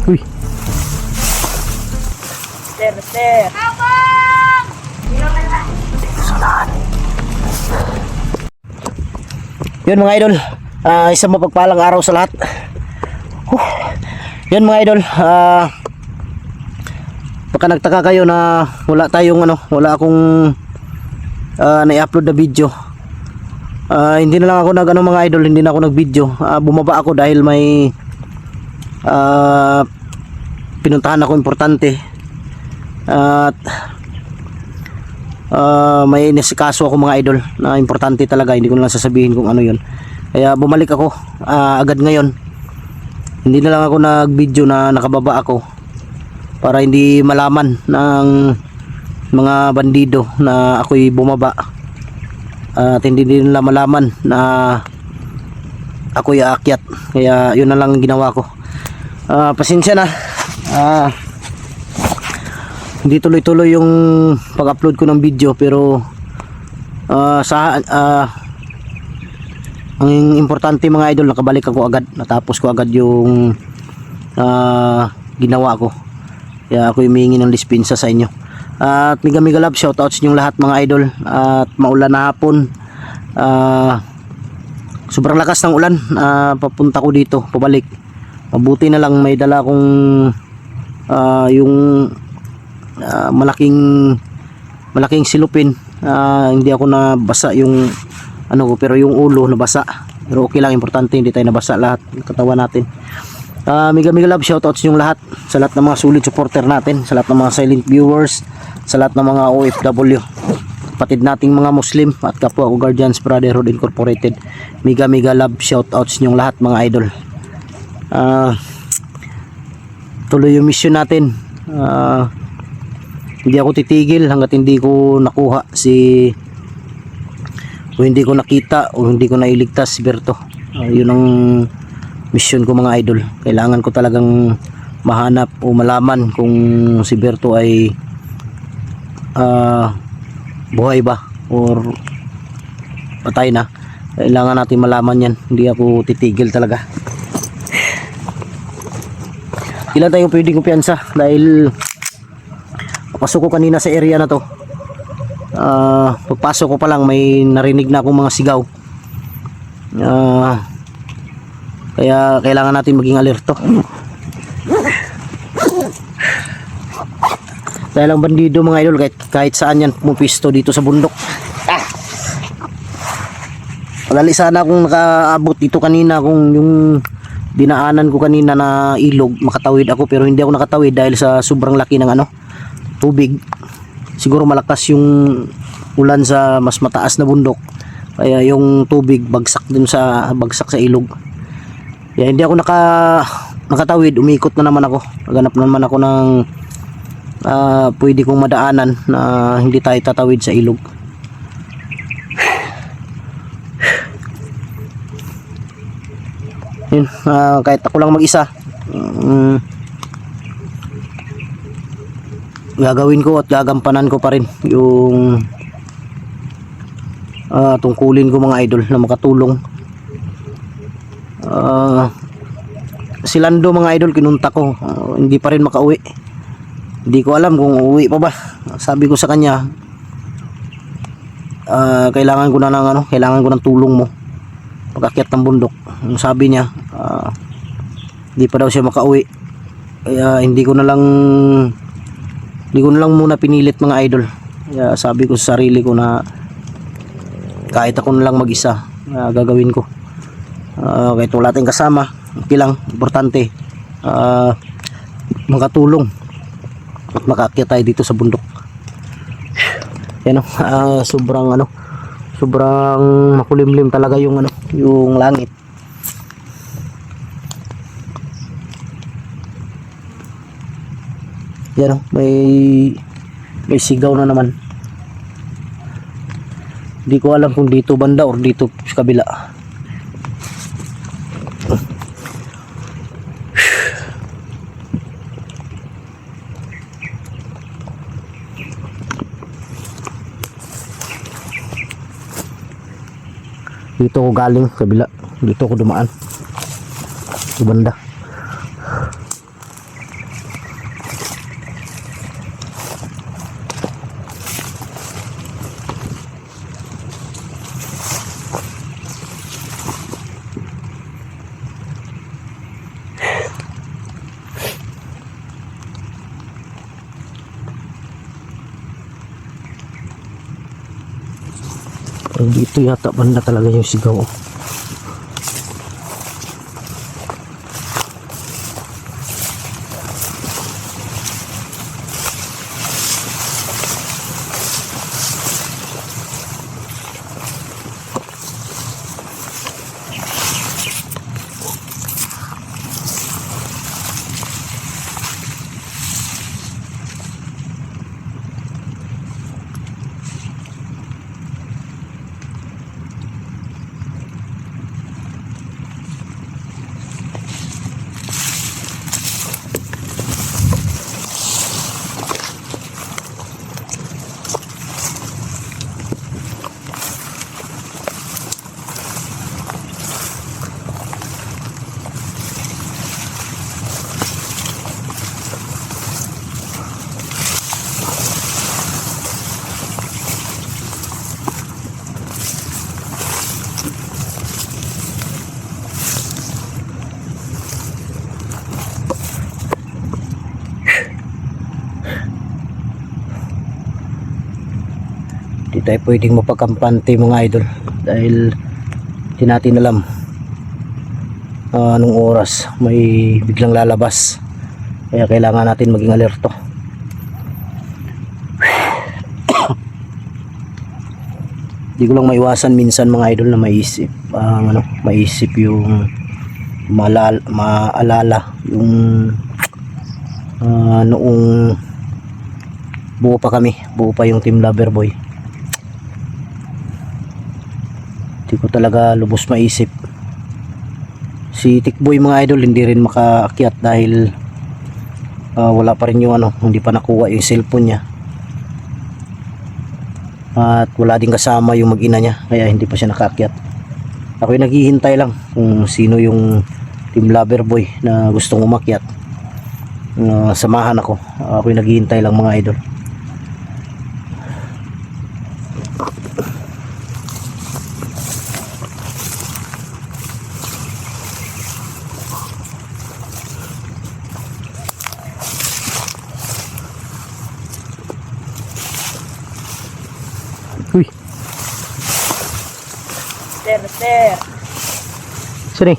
Uy. Mister. Yun mga idol, isang mapagpalang araw sa lahat. Yun mga idol, baka nagtaka kayo na wala tayong wala akong na-upload na video. Hindi na lang ako mga idol, hindi na ako nag-video. Bumaba ako dahil may pinuntahan ako importante. At may inisikaso ako mga idol na importante talaga, hindi ko na lang sasabihin kung ano yun. Kaya bumalik ako agad ngayon. Hindi na lang ako nag-video na nakababa ako para hindi malaman ng mga bandido na ako'y bumaba, at hindi din nila malaman na ako'y aakyat. Kaya yun na lang ginawa ko. Pasensya na, hindi tuloy-tuloy yung pag-upload ko ng video, pero ang importante mga idol, nakabalik ako agad, natapos ko agad yung ginawa ko. Kaya ako humihingi ng dispensa sa inyo. At mega love shoutouts ninyong lahat mga idol. At maulan na hapon, sobrang lakas ng ulan. Papunta ko dito, pabalik. Mabuti na lang may dala akong yung malaking silupin. Hindi ako nabasa yung ko, pero yung ulo nabasa. Pero okay lang, importante hindi tayo nabasa lahat ng katawan natin. Mega love shoutouts yung lahat, sa lahat ng mga solid supporter natin, sa lahat ng mga silent viewers, sa lahat ng mga OFW, kapatid nating mga Muslim at kapwa ko Guardians Brotherhood Incorporated. Mega love shoutouts yung lahat mga idol. Tuloy yung mission natin. Hindi ako titigil hanggat hindi ko nakuha o hindi ko nakita o hindi ko nailigtas si Berto. Yun ang mission ko mga idol. Kailangan ko talagang mahanap o malaman kung si Berto ay buhay ba or patay na. Kailangan natin malaman yan. Hindi ako titigil talaga. Ilan tayong pwedeng kumpiyansa dahil pasok ko kanina sa area na to. Pagpasok ko pa lang may narinig na akong mga sigaw. Kaya kailangan natin maging alerto. Dahil ang bandido mga idol, kahit saan yan pumipisto dito sa bundok. Madali sana akong nakaabot dito kanina, kung yung dinaanan ko kanina na ilog, makatawid ako, pero hindi ako nakatawid dahil sa sobrang laki ng tubig. Siguro malakas yung ulan sa mas mataas na bundok, kaya yung tubig bagsak sa ilog. Kaya hindi ako nakatawid, umikot na naman ako. Naghanap na naman ako ng pwede kong madaanan na hindi tayo tatawid sa ilog. Yun, kahit ako lang mag-isa, gagawin ko at gagampanan ko pa rin yung tungkulin ko mga idol na makatulong. Si Lando mga idol, kinunta ko, hindi pa rin makauwi. Hindi ko alam kung uuwi pa ba. Sabi ko sa kanya, kailangan ko ng tulong mo pag-akyat ng bundok. Sabi niya, hindi pa daw siya makauwi. Kaya hindi ko na lang muna pinilit mga idol. Kaya sabi ko sa sarili ko na kahit ako na lang mag-isa, gagawin ko. Kahit wala tayong kasama, okay lang. Importante makatulong at makaakyat tayo dito sa bundok. Yan sobrang makulimlim talaga yung langit. Yan may sigaw na naman. Hindi ko alam kung dito banda or dito sa kabila. Dito ako galing sa kabila, dito ako dumaan sa banda. Dito yata banda talaga yung sigaw. Di tayo pwedeng mapagkampante mga idol dahil di natin alam anong oras may biglang lalabas, kaya kailangan natin maging alerto. Di ko lang maiwasan minsan mga idol na maisip yung maalala yung noong buo pa yung Team Loverboy. Di ko talaga lubos maisip. Si Tikboy mga idol hindi rin makaakyat dahil wala pa rin yung hindi pa nakuha yung cellphone niya. At wala din kasama yung mag-ina niya, kaya hindi pa siya nakaakyat. Ako'y naghihintay lang kung sino yung Team Loverboy na gustong umakyat. Samahan ako. Ako'y naghihintay lang mga idol. Uy. Master. Sini.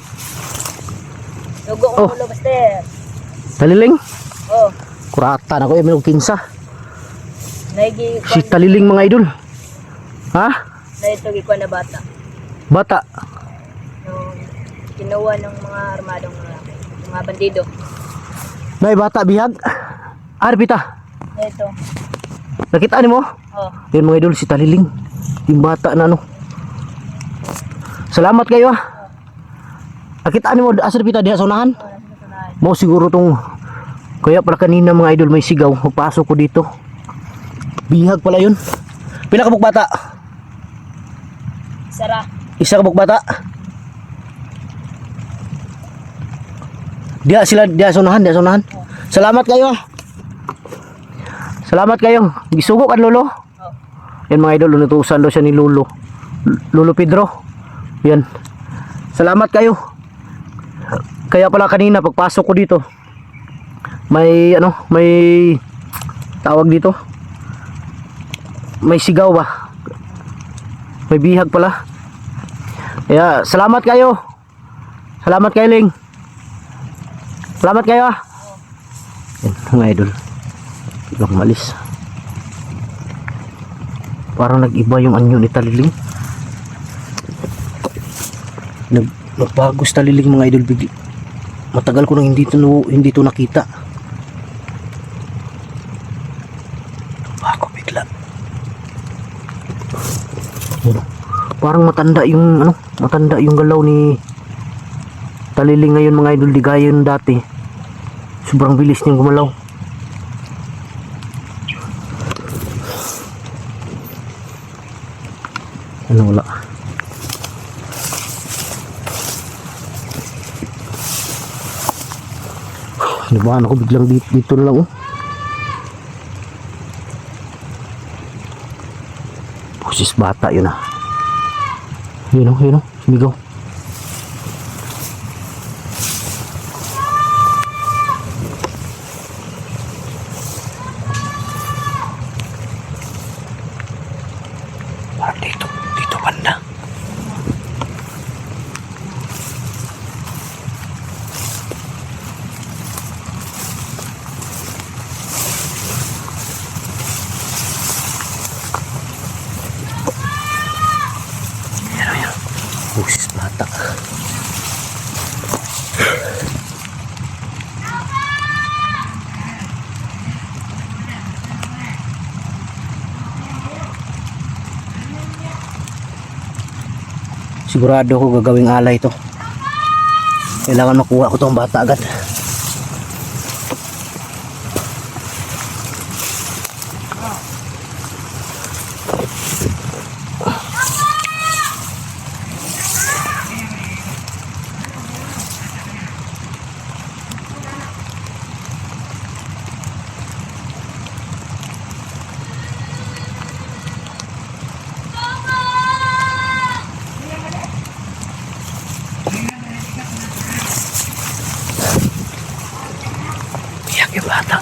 Lugo Oh. ulo, master. Taliling. Oh, Kurata na ko yung kinsa. naigi Si Taliling mga idol. Ha? na ito gikuan na bata. Bata. Yung kinuha ng mga armadong mga bandido. Nay bata bihag. Arbita. Na ito. Nakita ni mo? Oh, Yan mga idol, si Taliling. Yung bata na Salamat kayo ah. Nakita ni mo asa pita diha sa unahan? Mo siguro tong kaya pala kanina mga idol may sigaw. Magpasok ko dito. Bihag pala yun. Pila ka buk bata? Sara. Isa ka buk bata? Diha sa unahan. Salamat kayo ah. Salamat kayo. Gisugo kan lolo. Oh. Yan mga idol, nutusan daw siya ni Lolo. Lolo Pedro. Yan. Salamat kayo. Kaya pala kanina pagpasok ko dito, may tawag dito. May sigaw ba? May bihag pala. Kaya salamat kayo. Salamat kayo, Ling. Salamat kayo ah. Yan mga idol. Ibang malis. Parang nag-iba yung anyo ni Taliling. Nagpagos Taliling mga idol bigli. Matagal ko nang hindi to nakita. Ako bigla. Parang matanda yung galaw ni Taliling ngayon mga idol, di gaya yung dati. Sobrang bilis niyang gumalaw. Wala. Nabahan ako biglang dito na lang oh. Pusis bata yun ah. Yun oh, sumigaw. Dito Sigurado ko gagawing alay to. Kailangan makuha ko tong bata agad. Iyak yung bata.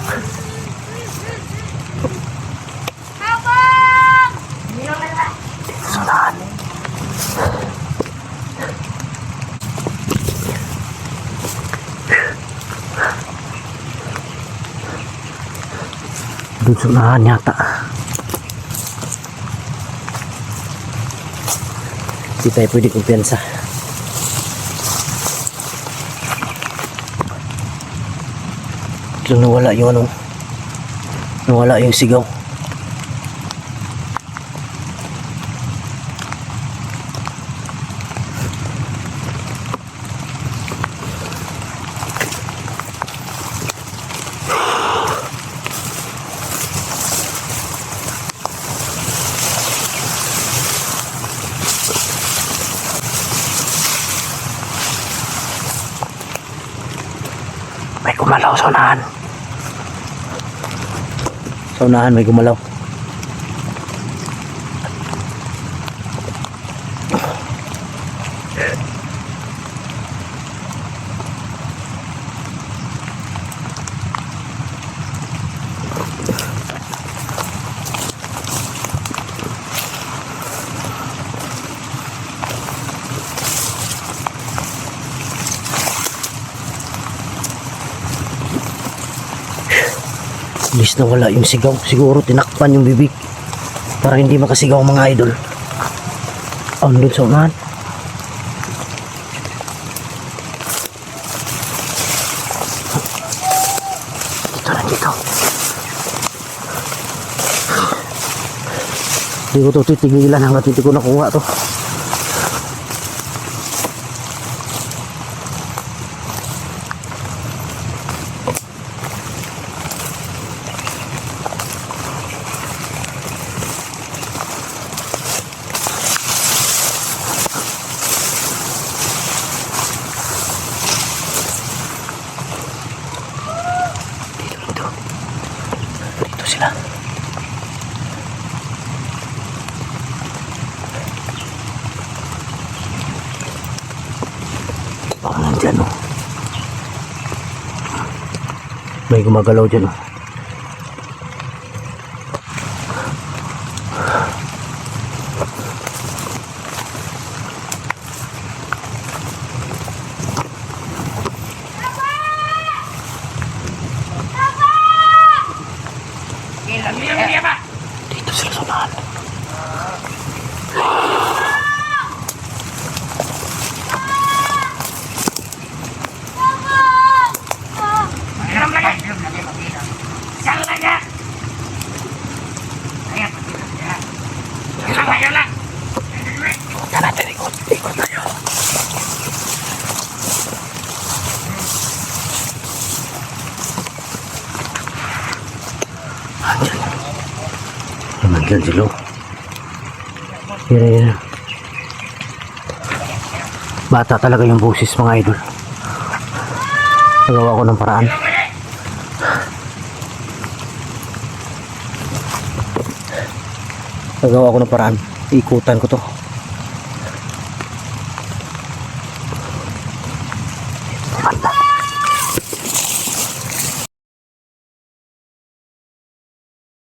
Dito sa unahan. Doon sa unahan yata. Hindi tayo pwede kumpiyansa. Nawala yung ano, nawala yung sigaw. May kumalaw sa unahan. Sa unahan may gumalaw. Bilis na wala yung sigaw. Siguro tinakpan yung bibig para hindi makasigaw ang mga idol. Doon sa unahan. Dito na dito. Hindi ko ito titigilan hanggat hindi ko nakuha to. Dito sila. Baka nandyan o. May gumagalaw dyan o. Dito sila sa unahan. Ikutan natin, ikot tayo. Nandiyan sila. Yan. Bata talaga yung boses mga idol. Nagawa ko ng paraan. Nagawa ko ng paraan. Ikutan ko to.